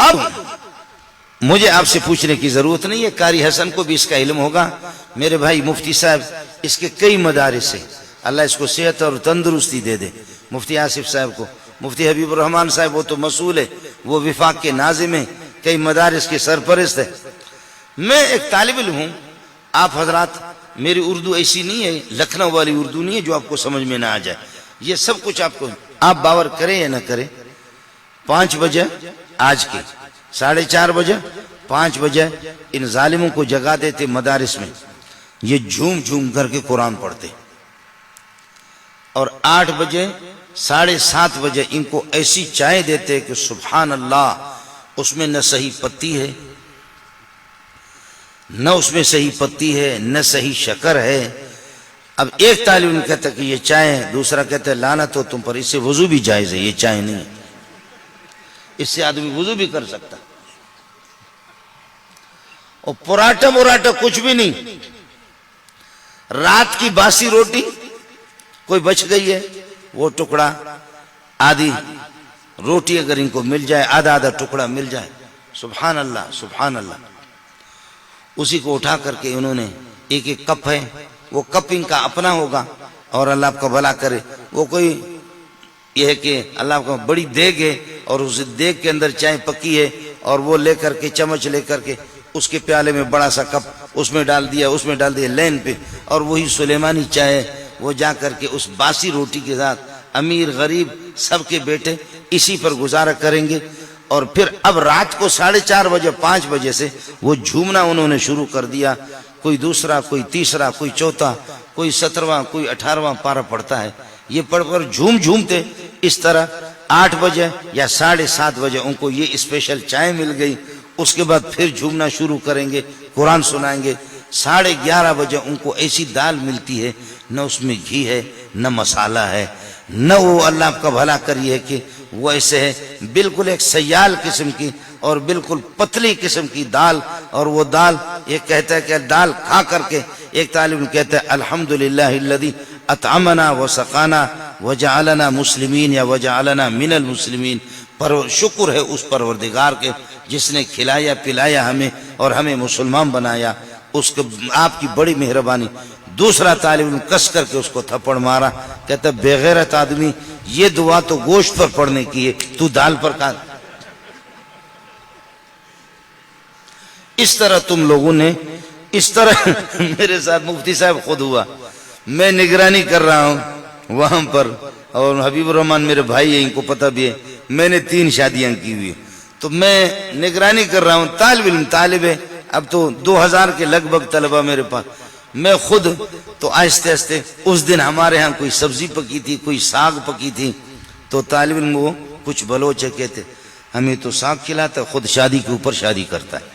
اب مجھے آپ سے پوچھنے کی ضرورت نہیں ہے، قاری حسن کو بھی اس کا علم ہوگا، میرے بھائی مفتی صاحب اس کے کئی مدارس ہیں، اللہ اس کو صحت اور تندرستی دے دے، مفتی آصف صاحب کو، مفتی حبیب الرحمان صاحب وہ تو مسئول ہے، وہ وفاق کے ناظم ہیں، کئی مدارس کے سرپرست ہے۔ میں ایک طالب علم ہوں، آپ حضرات میری اردو ایسی نہیں ہے، لکھنؤ والی اردو نہیں ہے جو آپ کو سمجھ میں نہ آ جائے، یہ سب کچھ آپ کو، آپ باور کریں یا نہ کریں، 5 بجے آج کی 4:30 بجے 5 بجے ان ظالموں کو جگا دیتے مدارس میں، یہ جھوم جھوم کر کے قرآن پڑھتے، اور 8 بجے 7:30 بجے ان کو ایسی چائے دیتے کہ سبحان اللہ، اس میں نہ صحیح پتی ہے، نہ اس میں صحیح پتی ہے، نہ صحیح شکر ہے۔ اب ایک طالب علم کہتا کہ یہ چائے ہے، دوسرا کہتا ہے لعنت ہو تم پر، اس سے وضو بھی جائز ہے، یہ چائے نہیں ہے، اس سے آدمی وضو بھی کر سکتا، اور پراٹھا کچھ بھی نہیں، رات کی باسی روٹی کوئی بچ گئی ہے، وہ ٹکڑا، آدھی روٹی اگر ان کو مل جائے، آدھا ٹکڑا مل جائے، سبحان اللہ سبحان اللہ، اسی کو اٹھا کر کے انہوں نے ایک کپ ہے، وہ کپ ان کا اپنا ہوگا، اور اللہ آپ کا بھلا کرے، وہ کوئی یہ ہے کہ اللہ آپ کا بڑی دیگ ہے، اور اس دیگ کے اندر چائے پکی ہے، اور وہ لے کر کے چمچ لے کر کے اس کے پیالے میں بڑا سا کپ اس میں ڈال دیا لین پہ، اور وہی سلیمانی چائے وہ جا کر کے اس باسی روٹی کے ساتھ امیر غریب سب کے بیٹے اسی پر گزارا کریں گے، اور پھر اب رات کو 4:30 بجے 5 بجے سے وہ جھومنا انہوں نے شروع کر دیا، کوئی دوسرا، کوئی تیسرا، کوئی چوتھا، کوئی 17واں، کوئی 18واں پارہ پڑھتا ہے، یہ پڑھ کر جھومتے اس طرح 8 بجے یا 7:30 بجے ان کو یہ اسپیشل چائے مل گئی، اس کے بعد پھر جھومنا شروع کریں گے، قرآن سنائیں گے، 11:30 بجے ان کو ایسی دال ملتی ہے، نہ اس میں گھی ہے، نہ مسالہ ہے، نہ وہ اللہ آپ کا بھلا کریے کہ وہ ایسے ہے، بالکل ایک سیال قسم کی اور بالکل پتلی قسم کی دال، اور وہ دال یہ کہتا ہے کہ دال کھا کر کے ایک طالب کہتا ہے الحمدللہ الذی اطعمنا وسقانا وجعلنا مسلمین یا وجعلنا من المسلمین، پر شکر ہے اس پروردگار کے جس نے کھلایا پلایا ہمیں اور ہمیں مسلمان بنایا، اس کو آپ کی بڑی مہربانی۔ دوسرا طالب علم کس کر کے اس کو تھپڑ مارا، کہتا بے غیرت آدمی، یہ دعا تو گوشت پر پڑھنے کی ہے، تو دال پر کہا۔ اس طرح تم لوگوں نے، اس طرح میرے ساتھ مفتی صاحب خود ہوا، میں نگرانی کر رہا ہوں وہاں پر، اور حبیب الرحمان میرے بھائی ہیں، ان کو پتہ بھی ہے، میں نے 3 شادیاں کی ہوئی، تو میں نگرانی کر رہا ہوں، طالب ہے، اب تو 2000 کے لگ بھگ طلبہ میرے پاس، میں خود تو آہستہ آہستہ، اس دن ہمارے ہاں کوئی سبزی پکی تھی، کوئی ساگ پکی تھی، تو طالب علم وہ کچھ بلوچ کہتے ہمیں تو ساگ کھلاتا ہے، خود شادی کے اوپر شادی کرتا ہے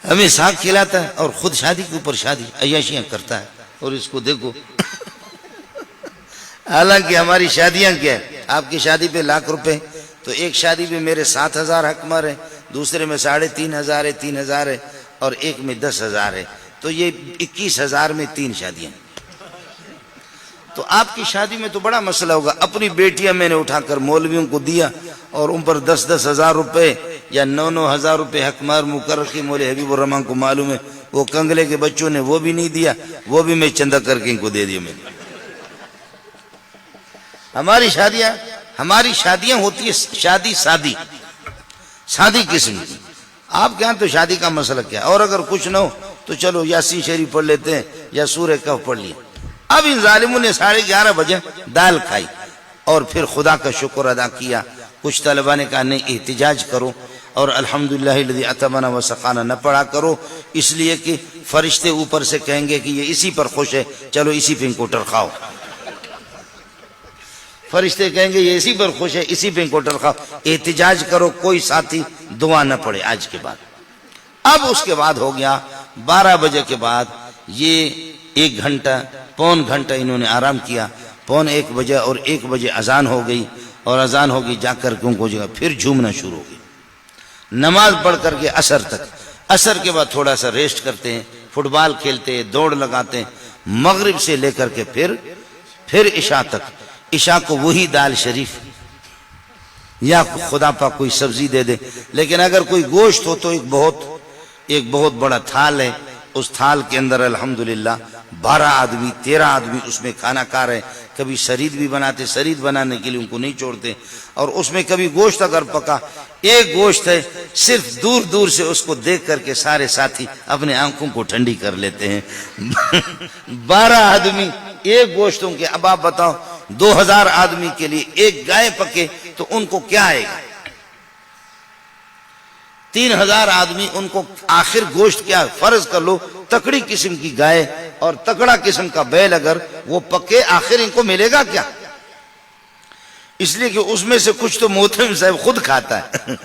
ہمیں ساگ کھلاتا ہے اور خود شادی کے اوپر شادی عیاشیاں کرتا ہے، اور اس کو دیکھو حالانکہ ہماری شادیاں کیا ہے، آپ کی شادی پہ ₹1,00,000، تو ایک شادی پہ میرے 7,000 حق مار ہے، دوسرے میں 3,500 ہے، 3,000 ہے، اور ایک میں 10,000 ہے، تو یہ 21,000 میں 3 شادیاں۔ تو آپ کی شادی میں تو بڑا مسئلہ ہوگا، اپنی بیٹیاں میں نے اٹھا کر مولویوں کو دیا، اور ان پر 10,000 روپے یا 9,000 روپے حق مار مقرر کی، مولوی حبیب الرحمان کو معلوم ہے، وہ کنگلے کے بچوں نے وہ بھی نہیں دیا، وہ بھی میں چندہ کر کے ان کو دے دیا میں۔ ہماری شادیاں ہوتی ہے شادی سادی قسم کی، آپ کے ہاں تو شادی کا مسئلہ کیا، اور اگر کچھ نہ ہو تو چلو یاسین شریف پڑھ لیتے ہیں یا سورہ کہف پڑھ لیا۔ اب ان ظالموں نے 11:30 بجے دال کھائی اور پھر خدا کا شکر ادا کیا۔ کچھ طلبہ نے کہا نہیں احتجاج کرو اور الحمدللہ الذی اطعمنا وسقانا نہ پڑھا کرو، اس لیے کہ فرشتے اوپر سے کہیں گے کہ یہ اسی پر خوش ہے، چلو اسی پہ انکوٹر کھاؤ، فرشتے کہیں گے یہ اسی پر خوش ہے، اسی پہ انکوٹر کھاؤ، احتجاج کرو، کوئی ساتھی دعا نہ پڑھے آج کے بعد۔ اب اس کے بعد ہو گیا 12 بجے کے بعد، یہ 1 گھنٹہ پون گھنٹہ انہوں نے آرام کیا، 1:15 بجے اور 1 بجے اذان ہو گئی، اور اذان ہوگی جا کر کے ان کو جگہ پھر جھومنا شروع ہو گئی، نماز پڑھ کر کے عصر تک، عصر کے بعد تھوڑا سا ریسٹ کرتے ہیں، فٹ بال کھیلتے ہیں، دوڑ لگاتے ہیں، مغرب سے لے کر کے پھر عشاء تک، عشاء کو وہی دال شریف یا خدا پاک کوئی سبزی دے دے. لیکن اگر کوئی گوشت ہو تو ایک بہت بڑا تھال ہے, اس تھال کے اندر الحمدللہ 12 آدمی 13 آدمی اس میں کھانا کھا رہے. کبھی شرید بھی بناتے, شرید بنانے کے لیے ان کو نہیں چھوڑتے. اور اس میں کبھی گوشت اگر پکا, ایک گوشت ہے, صرف دور دور سے اس کو دیکھ کر کے سارے ساتھی اپنے آنکھوں کو ٹھنڈی کر لیتے ہیں. 12 آدمی ایک گوشتوں کے. اب آپ بتاؤ 2000 آدمی کے لیے ایک گائے پکے تو ان کو کیا آئے گا؟ 3000 آدمی, ان کو آخر گوشت کیا؟ فرض کر لو تکڑی قسم کی گائے اور تکڑا قسم کا بیل اگر وہ پکے, آخر ان کو ملے گا کیا؟ اس لیے کہ اس میں سے کچھ تو محتمم صاحب خود کھاتا ہے.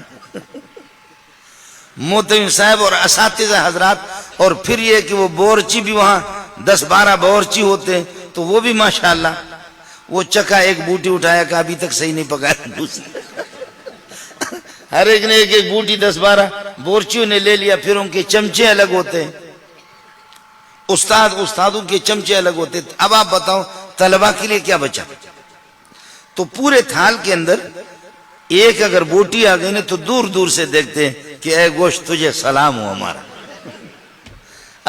محتمم صاحب اور اساتذہ حضرات. اور پھر یہ کہ وہ بورچی بھی وہاں 10-12 بورچی ہوتے ہیں, تو وہ بھی ماشاءاللہ وہ چکا ایک بوٹی اٹھایا کہ ابھی تک صحیح نہیں پکایا. ہر ایک نے ایک ایک بوٹی 10-12 بورچیوں نے لے لیا. پھر ان کے چمچے الگ ہوتے ہیں, استادوں کے چمچے الگ ہوتے ہیں. اب آپ بتاؤ طلبہ کے لیے کیا بچا؟ تو پورے تھال کے اندر ایک اگر بوٹی آ گئی نا تو دور دور سے دیکھتے ہیں کہ اے گوشت تجھے سلام ہو ہمارا.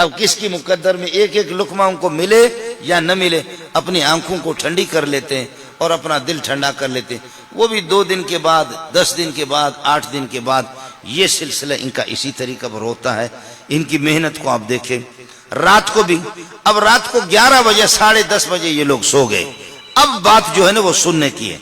اب کس کی مقدر میں ایک ایک لقمہ ان کو ملے یا نہ ملے, اپنی آنکھوں کو ٹھنڈی کر لیتے ہیں اور اپنا دل ٹھنڈا کر لیتے ہیں. وہ بھی 2 دن کے بعد, 10 دن کے بعد, 8 دن کے بعد. یہ سلسلہ ان کا اسی طریقہ پر ہوتا ہے. ان کی محنت کو آپ دیکھیں. رات کو بھی, اب رات کو 11 بجے 10:30 بجے یہ لوگ سو گئے. اب بات جو ہے نا وہ سننے کی ہے.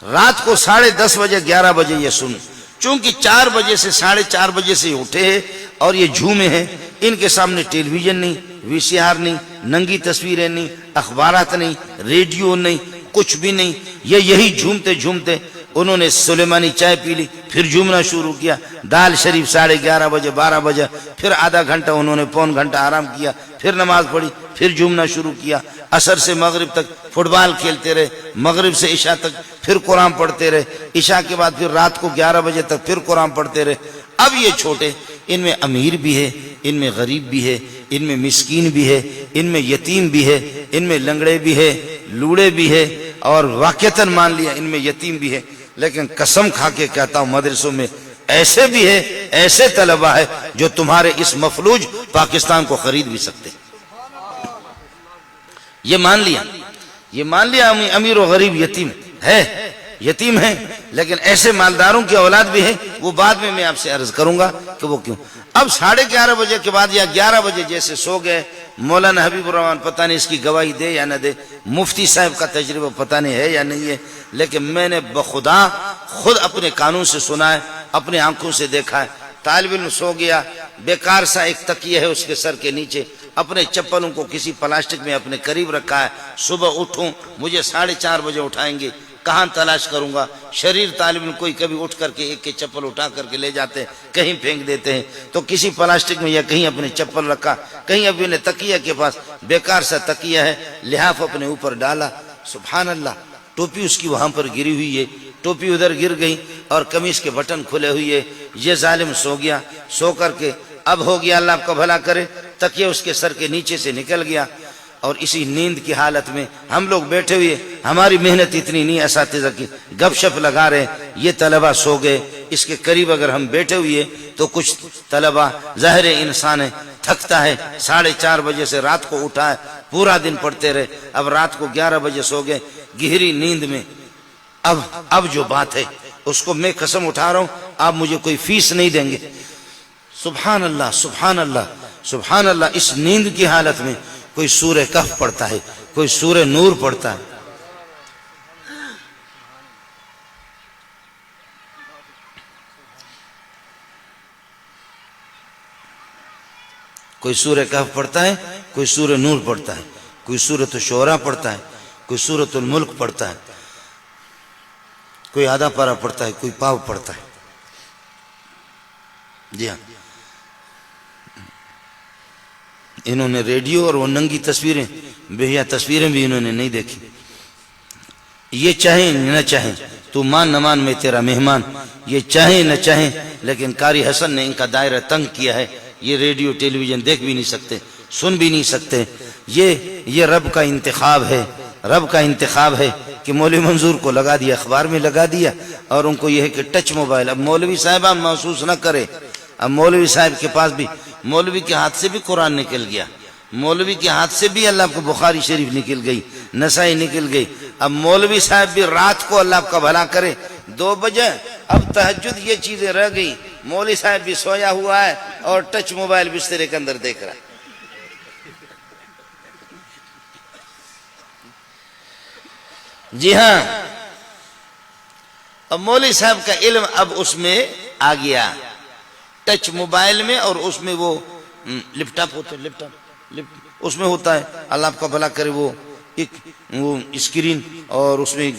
رات کو 10:30 بجے 11 بجے یہ سن, چونکہ 4 بجے سے 4:30 بجے سے اٹھے ہیں اور یہ جھومے ہیں. ان کے سامنے ٹیلی ویژن نہیں, VCR نہیں, ننگی تصویریں نہیں, اخبارات نہیں, ریڈیو نہیں, کچھ بھی نہیں. یہ یہی جھومتے جھومتے انہوں نے سلیمانی چائے پی لی, پھر جھومنا شروع کیا. دال شریف 11:30 بجے 12 بجے, پھر آدھا گھنٹہ انہوں نے پون گھنٹہ آرام کیا, پھر نماز پڑھی, پھر جھومنا شروع کیا. عصر سے مغرب تک فٹ بال کھیلتے رہے, مغرب سے عشاء تک پھر قرآن پڑھتے رہے, عشاء کے بعد پھر رات کو 11 بجے تک پھر قرآن پڑھتے رہے. اب یہ چھوٹے, ان میں امیر بھی ہے, ان میں غریب بھی ہے, ان میں مسکین بھی ہے, ان میں یتیم بھی ہے, ان میں لنگڑے بھی ہے, لوڑے بھی ہے, اور واقعتاً مان لیا ان میں یتیم بھی ہے. لیکن قسم کھا کے کہتا ہوں مدرسوں میں ایسے بھی ہے, ایسے طلبہ ہے جو تمہارے اس مفلوج پاکستان کو خرید بھی سکتے. یہ مان لیا امیر و غریب یتیم ہے, لیکن ایسے مالداروں کی اولاد بھی ہے. وہ بعد میں آپ سے عرض کروں گا کہ وہ کیوں. اب 11:30 بجے کے بعد یا 11 بجے جیسے سو گئے. مولانا حبیب الرحمان پتہ نہیں اس کی گواہی دے یا نہ دے, مفتی صاحب کا تجربہ پتہ نہیں ہے یا نہیں ہے, لیکن میں نے بخدا خود اپنے کانوں سے سنا ہے, اپنے آنکھوں سے دیکھا ہے. طالب علم سو گیا, بیکار سا ایک تکیہ ہے اس کے سر کے نیچے, اپنے چپلوں کو کسی پلاسٹک میں اپنے قریب رکھا ہے. صبح اٹھوں مجھے 4:30 بجے اٹھائیں گے, کہاں تلاش کروں گا؟ شریر طالب علم کوئی کبھی اٹھ کر کے ایک کے چپل اٹھا کر کے لے جاتے ہیں, کہیں پھینک دیتے ہیں, تو کسی پلاسٹک میں یا کہیں اپنے چپل رکھا, کہیں اپنے تکیہ کے پاس بیکار سا تکیہ ہے, لحاف اپنے اوپر ڈالا. سبحان اللہ, ٹوپی اس کی وہاں پر گری ہوئی ہے, ٹوپی ادھر گر گئی اور قمیص کے بٹن کھلے ہوئے ہے. یہ ظالم سو گیا, سو کر کے اب ہو گیا اللہ آپ کا بھلا کرے, تکیہ اس کے سر کے نیچے سے نکل گیا. اور اسی نیند کی حالت میں ہم لوگ بیٹھے ہوئے, ہماری محنت اتنی نہیں, اساتذہ کی گپ شپ لگا رہے, یہ طلبہ سو گئے. اس کے قریب اگر ہم بیٹھے ہوئے تو کچھ طلبہ, ظاہر انسان ہے, تھکتا ہے, 4:30 بجے سے رات کو اٹھا ہے, پورا دن پڑھتے رہے. اب رات کو 11 بجے سو گئے گہری نیند میں. اب جو بات ہے اس کو میں قسم اٹھا رہا ہوں, آپ مجھے کوئی فیس نہیں دیں گے. سبحان اللہ سبحان اللہ سبحان اللہ. اس نیند کی حالت میں کوئی سورہ کہف پڑھتا ہے, کوئی سورہ نور پڑھتا ہے. کوئی سورہ کہف پڑھتا ہے, کوئی سورہ نور پڑھتا ہے, کوئی سورۃ الشعراء پڑھتا ہے, کوئی سورۃ الملک پڑھتا ہے, کوئی آدھا پارہ پڑھتا ہے, کوئی پاو پڑھتا ہے. جی ہاں, انہوں نے ریڈیو اور وہ ننگی تصویریں, بہیا تصویریں بھی انہوں نے نہیں دیکھی. یہ چاہیں نہ چاہیں, تو مان نہ مان میں تیرا مہمان, یہ چاہیں نہ چاہیں, لیکن قاری حسن نے ان کا دائرہ تنگ کیا ہے. یہ ریڈیو ٹیلی ویژن دیکھ بھی نہیں سکتے, سن بھی نہیں سکتے. یہ رب کا انتخاب ہے, رب کا انتخاب ہے. کہ مولوی منظور کو لگا دیا، اخبار میں لگا دیا، اور ان کو یہ ہے کہ ٹچ موبائل. اب مولوی صاحبہ محسوس نہ کرے. اب مولوی صاحب کے پاس بھی، مولوی کے ہاتھ سے بھی قرآن نکل گیا، مولوی کے ہاتھ سے بھی اللہ کو بخاری شریف نکل گئی، نسائی نکل گئی. اب مولوی صاحب بھی رات کو اللہ کا بھلا کرے 2 بجے، اب تہجد یہ چیزیں رہ گئی، مولوی صاحب بھی سویا ہوا ہے اور ٹچ موبائل بسترے کے اندر دیکھ رہا ہے. جی ہاں، اب مولوی صاحب کا علم اب اس میں آ گیا، ٹچ موبائل میں، اور اس میں وہ لیپ ٹاپ ہوتا ہے، لیپ ٹاپ اس میں ہوتا ہے، اللہ آپ کا بھلا کرے، وہ اسکرین، اور اس میں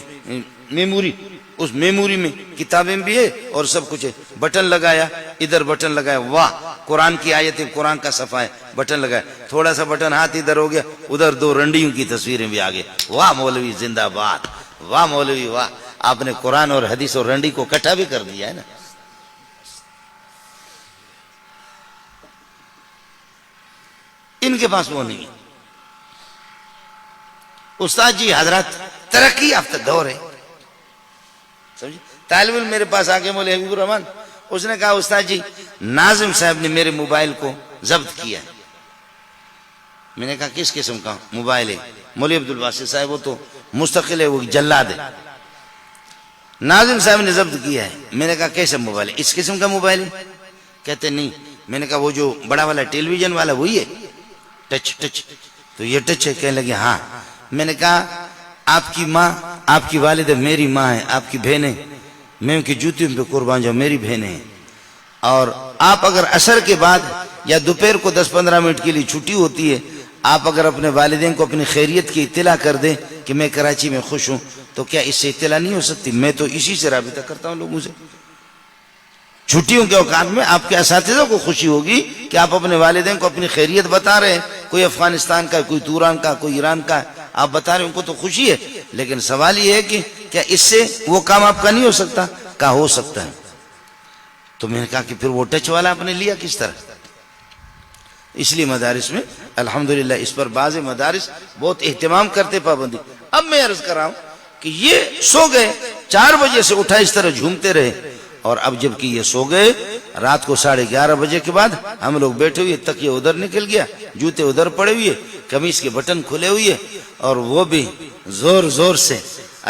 میموری، اس میموری میں کتابیں بھی ہے اور سب کچھ ہے. بٹن لگایا، ادھر بٹن لگایا، واہ قرآن کی آیت ہے، قرآن کا صفحہ ہے، بٹن لگایا، تھوڑا سا بٹن ہاتھ ادھر ہو گیا، ادھر 2 رنڈیوں کی تصویریں بھی آ گئی. واہ مولوی زندہ باد، واہ مولوی واہ، آپ نے قرآن اور حدیث اور رنڈی کو اکٹھا بھی کر دیا ہے نا. ان کے پاس وہ نہیں. استاد جی حضرات ترقی یافتہ دور ہے، سمجھے. طالب علم میرے پاس آگے بولے حبیب الرحمان، اس نے کہا استاد جی ناظم صاحب نے میرے موبائل کو ضبط کیا. میں نے کہا کس قسم کا موبائل ہے؟ مولوی عبدالباسط صاحب وہ تو مستقل ہے، وہ جلاد ہے. ناظم صاحب نے ضبط کیا ہے. میں نے کہا کیسا موبائل ہے؟ اس قسم کا موبائل ہے؟ کہتے نہیں. میں نے کہا وہ جو بڑا والا ٹیلی ویژن والا وہی ہے؟ ٹچ تو یہ ٹچ ہے؟ کہنے لگے ہاں. میں نے کہا آپ کی ماں، آپ کی والدہ میری ماں ہے، آپ کی بہنیں، میں ان کی جوتیوں پہ قربان جاؤں، میری بہنیں ہیں. اور آپ اگر عصر کے بعد یا دوپہر کو 10-15 منٹ کے لیے چھٹی ہوتی ہے، آپ اگر اپنے والدین کو اپنی خیریت کی اطلاع کر دیں کہ میں کراچی میں خوش ہوں، تو کیا اس سے اطلاع نہیں ہو سکتی؟ میں تو اسی سے رابطہ کرتا ہوں لوگوں سے. چھٹیوں کے اوقات میں آپ کے اساتذہ کو خوشی ہوگی کہ آپ اپنے والدین کو اپنی خیریت بتا رہے ہیں، کوئی افغانستان کا، کوئی توران کا، کوئی ایران کا، آپ بتا رہے ہیں، ان کو تو خوشی ہے. لیکن سوال یہ ہے کہ کیا اس سے وہ کام آپ کا نہیں ہو سکتا؟ کہا ہو سکتا ہے. تو میں نے کہا کہ پھر وہ ٹچ والا آپ نے لیا کس طرح؟ اس لیے مدارس میں الحمدللہ اس پر بعض مدارس بہت اہتمام کرتے، پابندی. اب میں عرض کر رہا ہوں کہ یہ سو گئے 4 بجے سے اٹھا اس طرح جھومتے رہے، اور اب جب کہ یہ سو گئے رات کو 11:30 بجے کے بعد ہم لوگ بیٹھے ہوئے، تکیہ ادھر نکل گیا، جوتے ادھر پڑے ہوئے، قمیص کے بٹن کھلے ہوئے، اور وہ بھی زور زور سے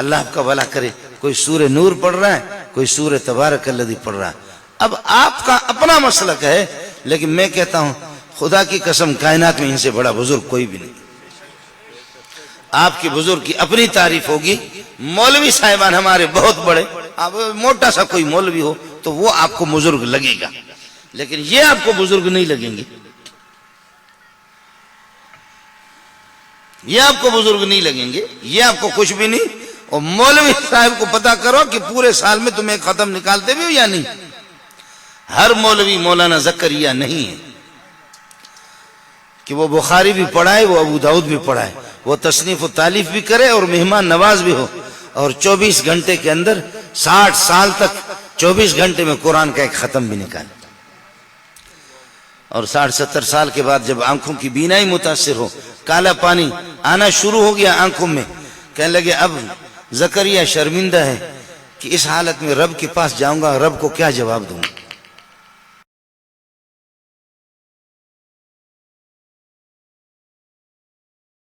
اللہ آپ کا بھلا کرے کوئی سورہ نور پڑھ رہا ہے، کوئی سورہ تبارک الذی پڑھ رہا ہے. اب آپ کا اپنا مسلک ہے، لیکن میں کہتا ہوں خدا کی قسم کائنات میں ان سے بڑا بزرگ کوئی بھی نہیں. آپ کی بزرگ کی اپنی تعریف ہوگی. مولوی صاحبان ہمارے بہت بڑے، اب موٹا سا کوئی مولوی ہو تو وہ آپ کو بزرگ لگے گا، لیکن یہ آپ کو بزرگ نہیں لگیں گے، یہ آپ کو بزرگ نہیں لگیں گے، یہ آپ کو کچھ بھی نہیں. اور مولوی صاحب کو پتا کرو کہ پورے سال میں تم ایک ختم نکالتے بھی ہو یا نہیں. ہر مولوی مولانا زکریا نہیں ہے کہ وہ بخاری بھی پڑھائے، وہ ابو داؤد بھی پڑھائے، وہ تصنیف و تالیف بھی کرے اور مہمان نواز بھی ہو، اور 24 گھنٹے کے اندر 60 سال تک 24 گھنٹے میں قرآن کا ایک ختم بھی نکالے. اور 60-70 سال کے بعد جب آنکھوں کی بینائی متاثر ہو، کالا پانی آنا شروع ہو گیا آنکھوں میں، کہنے لگے اب زکریا شرمندہ ہے کہ اس حالت میں رب کے پاس جاؤں گا، رب کو کیا جواب دوں گا.